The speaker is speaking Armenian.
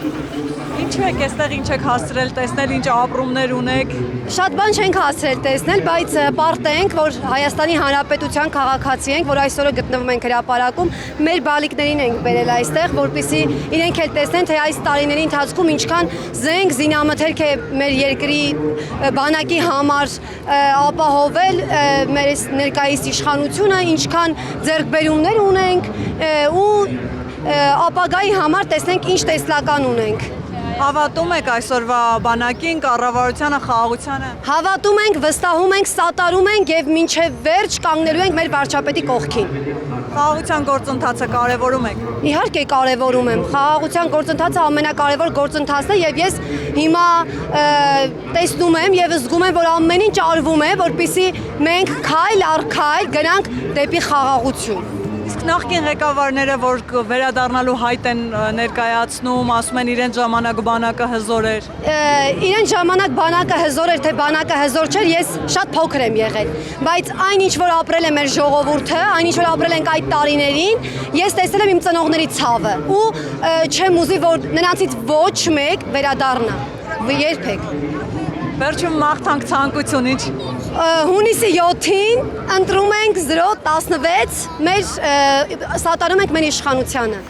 Ինչու եք այստեղ, ինչ եք հասցրել տեսնել, ինչ ապրումներ ունեք։ Շատ բան չենք հասցրել տեսնել, բայց պարտ ենք, որ Հայաստանի Հանրապետության քաղաքացի ենք, որ այսօրը գտնվում ենք հրապարակում, մեր բալիկներին ենք բերել այստեղ, որպեսզի իրենք էլ տեսնեն, թե այս տարիների ընթացքում ինչքան զենք, զինամթերք է մեր երկրի բանակի համար ապահովել մեր ներկայիս իշխանությունը, ինչքան ձեռքբերումներ ունենք ու ապագայի համար տեսնենք ինչ տեսլական ունենք։ Հավատում եք այսօրվա բանակին, կառավարությանը, խաղաղությանը։ Հավատում ենք, վստահում ենք, սատարում ենք եւ մինչեւ վերջ կանգնելու ենք մեր վարչապետի կողքին։ Խաղաղության գործընթացը կարևորում եք։ Իհարկե կարևորում եմ։ Խաղաղության գործընթացը ամենակարևոր գործընթացն է եւ ես հիմա տեսնում եմ եւ զգում եմ, որ ամեն ինչ արվում է, որպեսզի մենք քայլ առ քայլ գնանք դեպի խաղաղություն։ Իսկ նախկին ղեկավարները, որ վերադառնալու հայտ են ներկայացնում, ասում են իրենց ժամանակ բանակը հզոր էր։ Իրենց ժամանակ բանակը հզոր էր, թե բանակը հզոր չէր, ես շատ փոքր եմ եղել, բայց այն ինչ որ ապրել է մեր ժողովուրդը, այն ինչ որ ապրել ենք այդ տարիներին, ես տեսել եմ իմ ծնողների ցավը ու չեմ ուզի, որ նրանցից ոչ մեկ վերադառնա։ Երբեք։ Վերջում մաղթանք ցանկություն, ինչ։ Հունիսի 7-ին ընտրում ենք 016 մեր սատարում ենք մեր իշխանությանը։